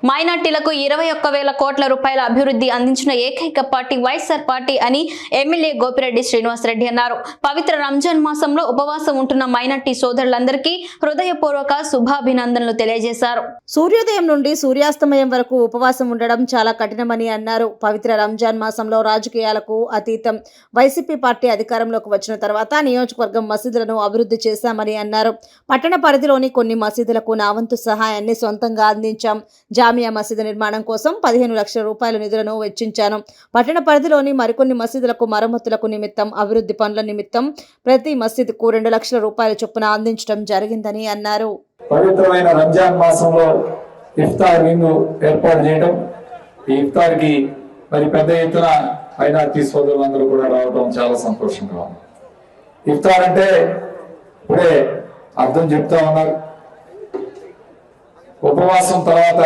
మైనార్టీలకు 21,000 కోట్ల రూపాయల అభివృద్ధి అందించిన ఏకైక పార్టీ వైఎస్ఆర్ పార్టీ అని ఎమ్మెల్యే గోపిరెడ్డి శ్రీనివాసరెడ్డి అన్నారు. పవిత్ర రంజాన్ మాసంలో ఉపవాసం ఉంటున్న మైనార్టీ సోదరులందరికీ హృదయపూర్వక శుభాభినందనలు తెలియజేశారు. సూర్యోదయం నుండి సూర్యాస్తమయం వరకు ఉపవాసం ఉండడం చాలా కఠినమని అన్నారు. పవిత్ర రంజాన్ మాసంలో రాజకీయాలకు అతీతం వైసీపీ పార్టీ అధికారంలోకి వచ్చిన తర్వాత నియోజకవర్గం మసీదులను అభివృద్ధి చేశామని అన్నారు. పట్టణ పరిధిలోని కొన్ని మసీదులకు నా వంతు సహాయాన్ని సొంతంగా అందించాం. జామియా మసీదు నిర్మాణం కోసం 15 లక్షల రూపాయల నిధులను వెచ్చించాను. పట్టణ పరిధిలోని మరికొన్ని మసీదులకు మరమ్మతులకు నిమిత్తం, అభివృద్ధి పనుల నిమిత్తం ప్రతి మసీదుకు 2 లక్షల రూపాయల చొప్పున అందించడం జరిగిందని అన్నారు. పవిత్రమైన రంజాన్ మాసంలో ఇఫ్తార్ విందు ఏర్పాటు చేయడం, ఈ ఇఫ్తార్ కి మరి పెద్ద ఎత్తున మైనార్టీ సోదరులందరూ కూడా రావడం చాలా సంతోషంగా ఉంది. ఇఫ్తార్ అంటే ఇప్పుడే అర్థం చెప్తా ఉన్నారు. ఉపవాసం తర్వాత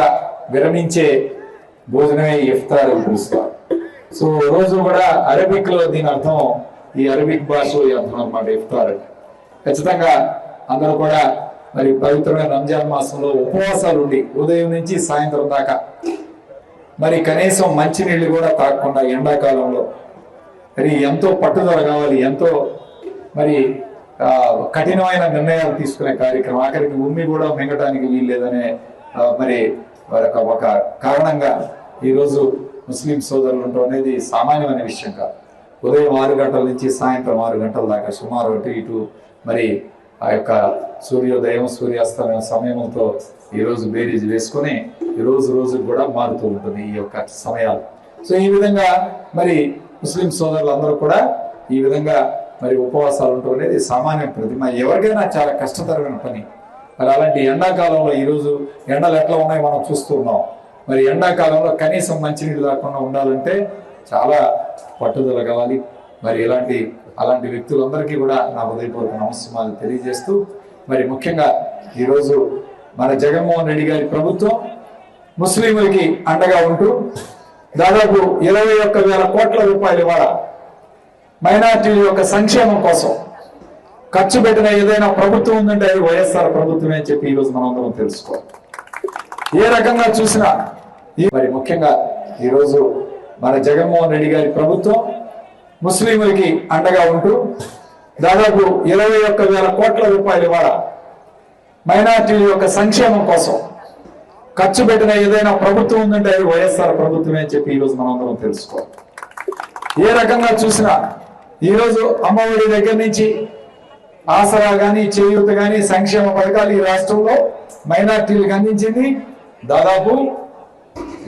విరమించే భోజనమే ఇఫ్తార్ అని పిలుస్తారు. సో రోజు కూడా అరబిక్ లో దీని అర్థం, ఈ అరబిక్ భాషలో ఈ అర్థం అనమాట ఇఫ్తార్ అంటే. ఖచ్చితంగా అందరూ కూడా మరి పవిత్రమైన రంజాన్ మాసంలో ఉపవాసాలు ఉండి ఉదయం నుంచి సాయంత్రం దాకా మరి కనీసం మంచినీళ్ళు కూడా తాగకుండా ఎండాకాలంలో మరి ఎంతో పట్టుదల కావాలి, ఎంతో మరి కఠినమైన నిర్ణయాలు తీసుకునే కార్యక్రమం. ఆఖరికి ఉమ్మి కూడా మింగటానికి వీల్లేదనే మరి ఒక కారణంగా ఈరోజు ముస్లిం సోదరులు ఉండటం అనేది సామాన్యమైన విషయం కాదు. ఉదయం 6 గంటల నుంచి సాయంత్రం 6 గంటల దాకా సుమారు అటు ఇటు మరి ఆ యొక్క సూర్యోదయం సూర్యాస్తమయం సమయంతో ఈరోజు బేరీజ్ వేసుకొని ఈ రోజు కూడా మారుతూ ఉంటుంది ఈ యొక్క సమయాలు. సో ఈ విధంగా మరి ముస్లిం సోదరులందరూ కూడా ఈ విధంగా మరి ఉపవాసాలు ఉండటం అనేది సామాన్య ప్రతిమ, ఎవరికైనా చాలా కష్టతరమైన పని. మరి అలాంటి ఎండాకాలంలో ఈరోజు ఎండలు ఎట్లా ఉన్నాయో మనం చూస్తూ ఉన్నాం. మరి ఎండాకాలంలో కనీసం మంచినీళ్ళు లేకుండా ఉండాలంటే చాలా పట్టుదల కావాలి. మరి అలాంటి వ్యక్తులందరికీ కూడా నా హృదయపూర్వక నమస్కారాలు తెలియజేస్తూ, మరి ముఖ్యంగా ఈరోజు మన జగన్మోహన్ రెడ్డి గారి ప్రభుత్వం ముస్లింలకి అండగా ఉంటూ దాదాపు 21,000 కోట్ల రూపాయలు ఇవాళ మైనార్టీల యొక్క సంక్షేమం కోసం ఖర్చు పెట్టిన ఏదైనా ప్రభుత్వం ఉందంటే అది వైఎస్ఆర్ ప్రభుత్వమే అని చెప్పి ఈరోజు మనం అందరం తెలుసుకోవాలి. ఏ రకంగా చూసినా మరి ముఖ్యంగా ఈరోజు మన జగన్మోహన్ రెడ్డి గారి ప్రభుత్వం ముస్లింలకి అండగా ఉంటూ దాదాపు 21,000 కోట్ల రూపాయలు ఇవాళ మైనార్టీల యొక్క సంక్షేమం కోసం ఖర్చు పెట్టిన ఏదైనా ప్రభుత్వం ఉందంటే అది వైఎస్ఆర్ ప్రభుత్వమే అని చెప్పి ఈరోజు మనం అందరం తెలుసుకోవాలి. ఏ రకంగా చూసినా ఈరోజు అమ్మఒడి దగ్గర నుంచి ఆసరా కానీ, చేయూత కానీ, సంక్షేమ పథకాలు ఈ రాష్ట్రంలో మైనార్టీలకు అందించింది దాదాపు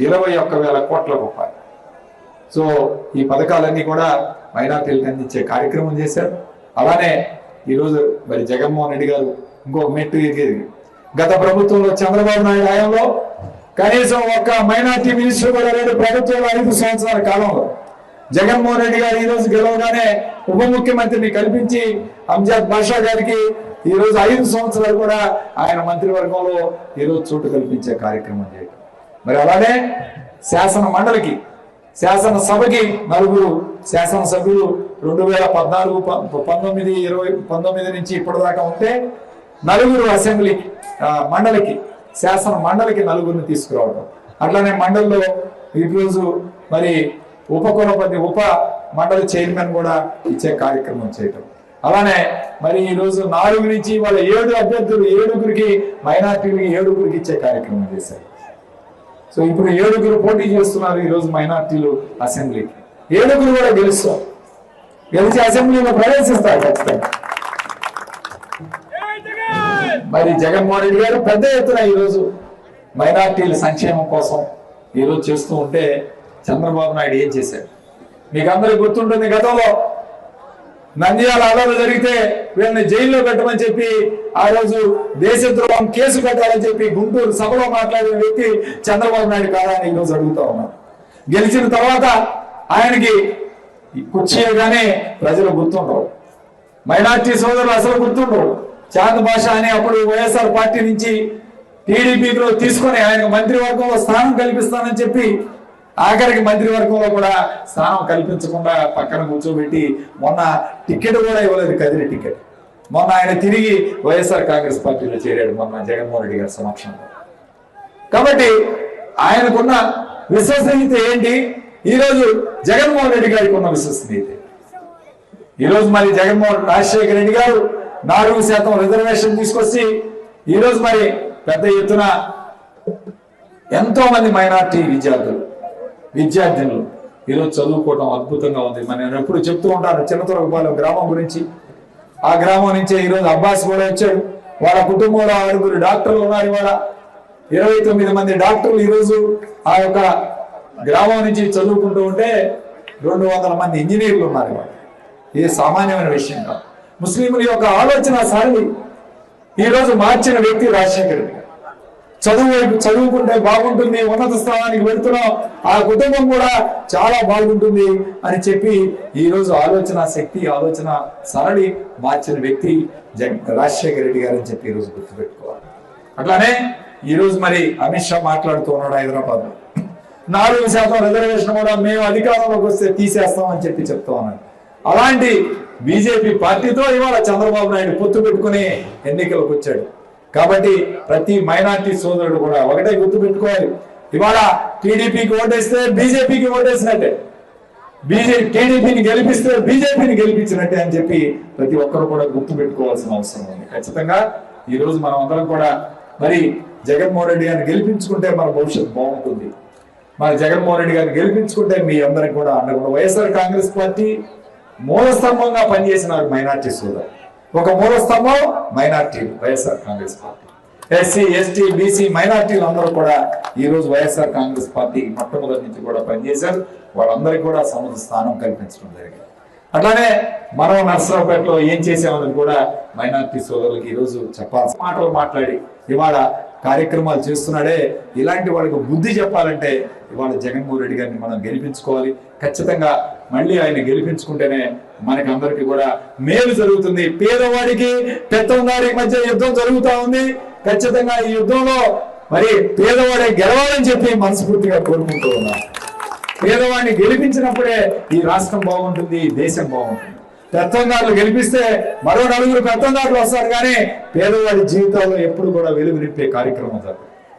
21,000 కోట్ల రూపాయలు. సో ఈ పథకాలన్నీ కూడా మైనార్టీలకు అందించే కార్యక్రమం చేశారు. అలానే ఈరోజు మరి జగన్మోహన్ రెడ్డి గారు ఇంకొక మెట్టు ఎగిరి, గత ప్రభుత్వంలో చంద్రబాబు నాయుడు హయాంలో కనీసం ఒక్క మైనార్టీ మినిస్టర్ కూడా లేడు ప్రభుత్వంలో 5 సంవత్సరాల కాలంలో. జగన్మోహన్ రెడ్డి గారు ఈ రోజు గెలవగానే ఉప ముఖ్యమంత్రిని కల్పించి అంజద్ బాషా గారికి ఈ రోజు 5 సంవత్సరాలు కూడా ఆయన మంత్రివర్గంలో ఈరోజు చోటు కల్పించే కార్యక్రమం చేయడం. మరి అలానే శాసనసభకి 4 శాసనసభ్యులు 2014, 19, 20, 19 నుంచి ఇప్పటిదాకా ఉంటే 4 అసెంబ్లీ మండలికి, శాసన మండలికి 4 తీసుకురావడం. అట్లానే మండలిలో ఈరోజు మరి ఉప మండలి చైర్మన్ కూడా ఇచ్చే కార్యక్రమం చేయటం. అలానే మరి ఈ రోజు 4 నుంచి వాళ్ళ 7 అభ్యర్థులు 7గురికి మైనార్టీలకి 7గురికి ఇచ్చే కార్యక్రమం చేశారు. సో ఇప్పుడు 7గురు పోటీ చేస్తున్నారు ఈ రోజు మైనార్టీలు అసెంబ్లీకి. 7గురు కూడా గెలిచి అసెంబ్లీలో ప్రవేశిస్తారు ఖచ్చితంగా. మరి జగన్మోహన్ రెడ్డి గారు పెద్ద ఎత్తున ఈరోజు మైనార్టీల సంక్షేమం కోసం ఈరోజు చేస్తూ ఉంటే చంద్రబాబు నాయుడు ఏం చేశాడు మీకు అందరికి గుర్తుంటుంది. గతంలో నంద్యాల అల్లర్లు జరిగితే వీళ్ళని జైల్లో పెట్టమని చెప్పి ఆ రోజు దేశద్రోహం కేసు పెట్టాలని చెప్పి గుంటూరు సభలో మాట్లాడిన వ్యక్తి చంద్రబాబు నాయుడు కాదా అని ఈరోజు అడుగుతా ఉన్నారు. గెలిచిన తర్వాత ఆయనకి కుర్చీగానే ప్రజలు గుర్తుండవు, మైనార్టీ సోదరులు అసలు గుర్తుండవు. చాంద్ భాష అని అప్పుడు వైఎస్ఆర్ పార్టీ నుంచి టీడీపీలో తీసుకొని ఆయనకు మంత్రివర్గంలో స్థానం కల్పిస్తానని చెప్పి ఆఖరికి మంత్రివర్గంలో కూడా స్థానం కల్పించకుండా పక్కన కూర్చోబెట్టి మొన్న టికెట్ కూడా ఇవ్వలేదు, కదిరి టికెట్. మొన్న ఆయన తిరిగి వైఎస్ఆర్ కాంగ్రెస్ పార్టీలో చేరాడు మొన్న జగన్మోహన్ రెడ్డి గారి సమక్షంలో. కాబట్టి ఆయనకున్న విశ్వసనీయత ఏంటి, ఈరోజు జగన్మోహన్ రెడ్డి గారికి ఉన్న విశ్వసనీయత. ఈరోజు మరి రాజశేఖర రెడ్డి గారు 4% రిజర్వేషన్ తీసుకొచ్చి ఈరోజు మరి పెద్ద ఎత్తున ఎంతో మంది మైనార్టీ విద్యార్థినులు ఈరోజు చదువుకోవడం అద్భుతంగా ఉంది. నేను ఎప్పుడు చెప్తూ ఉంటాను చిన్నతొరకపాలెం గ్రామం గురించి. ఆ గ్రామం నుంచే ఈరోజు అబ్బాస్ కూడా వచ్చాడు. వాళ్ళ కుటుంబంలో 6 డాక్టర్లు ఉన్నారు. ఇవాళ 29 మంది డాక్టర్లు ఈరోజు ఆ యొక్క గ్రామం నుంచి చదువుకుంటూ ఉంటే 200 మంది ఇంజనీర్లు ఉన్నారు. ఇవాళ ఇది సామాన్యమైన విషయం కాదు. ముస్లింల యొక్క ఆలోచన సారి ఈరోజు మార్చిన వ్యక్తి రాజశేఖర రెడ్డి. చదువుకుంటే బాగుంటుంది, ఉన్నత స్థానానికి వెళ్తున్నాం, ఆ కుటుంబం కూడా చాలా బాగుంటుంది అని చెప్పి ఈరోజు ఆలోచన శక్తి, ఆలోచన సరళి మార్చిన వ్యక్తి రాజశేఖర రెడ్డి గారు అని చెప్పి ఈరోజు గుర్తుపెట్టుకోవాలి. అట్లానే ఈరోజు మరి అమిత్ షా మాట్లాడుతూ ఉన్నాడు హైదరాబాద్ లో 4% రిజర్వేషన్ కూడా మేము అధికారంలోకి వస్తే తీసేస్తామని చెప్పి చెప్తా ఉన్నాడు. అలాంటి బీజేపీ పార్టీతో ఇవాళ చంద్రబాబు నాయుడు పొత్తు పెట్టుకుని ఎన్నికలకు వచ్చాడు. కాబట్టి ప్రతి మైనార్టీ సోదరుడు కూడా ఒకటే గుర్తు పెట్టుకోవాలి, ఇవాళ టీడీపీకి ఓటేస్తే బీజేపీకి ఓటేసినట్టే, టీడీపీని గెలిపిస్తే బీజేపీని గెలిపించినట్టే అని చెప్పి ప్రతి ఒక్కరు కూడా గుర్తు పెట్టుకోవాల్సిన అవసరం ఉంది. ఖచ్చితంగా ఈ రోజు మనం అందరం కూడా మరి జగన్మోహన్ రెడ్డి గారిని గెలిపించుకుంటే మన భవిష్యత్తు బాగుంటుంది. మరి జగన్మోహన్ రెడ్డి గారిని గెలిపించుకుంటే మీ అందరికి కూడా అండగా వైఎస్ఆర్ కాంగ్రెస్ పార్టీ మూలస్తంభంగా పనిచేసినారు మైనార్టీ సోదరు. ఒక మూలస్తంభం మైనార్టీలు YSR Congress party. SC ST BC మైనార్టీలు అందరూ కూడా ఈ రోజు వైఎస్ఆర్ కాంగ్రెస్ పార్టీ మొట్టమొదటి నుంచి కూడా పనిచేశారు. వాళ్ళందరికీ కూడా సముచిత స్థానం కల్పించడం జరిగింది. అట్లానే మనం నర్సరావుపేటలో ఏం చేసామని కూడా మైనార్టీ సోదరులకి ఈ రోజు చెప్పాల్సిన మాటలు మాట్లాడి ఇవాళ కార్యక్రమాలు చేస్తున్నాడే. ఇలాంటి వాళ్ళకి బుద్ధి చెప్పాలంటే ఇవాళ జగన్మోహన్ రెడ్డి గారిని మనం గెలిపించుకోవాలి. ఖచ్చితంగా మళ్ళీ ఆయన గెలిపించుకుంటేనే మనకి అందరికీ కూడా మేలు జరుగుతుంది. పేదవాడికి పెత్తందారికి మధ్య యుద్ధం జరుగుతూ ఉంది. ఖచ్చితంగా ఈ యుద్ధంలో మరి పేదవాడే గెలవాలని చెప్పి మనస్ఫూర్తిగా కోరుకుంటూ ఉన్నాం. పేదవాడిని గెలిపించినప్పుడే ఈ రాష్ట్రం బాగుంటుంది, ఈ దేశం బాగుంటుంది. పెత్తందారులు గెలిపిస్తే మరో 4 పెత్తందారులు వస్తారు, కానీ పేదవాడి జీవితాల్లో ఎప్పుడు కూడా వెలుగు నింపే కార్యక్రమం జరుగుతుంది.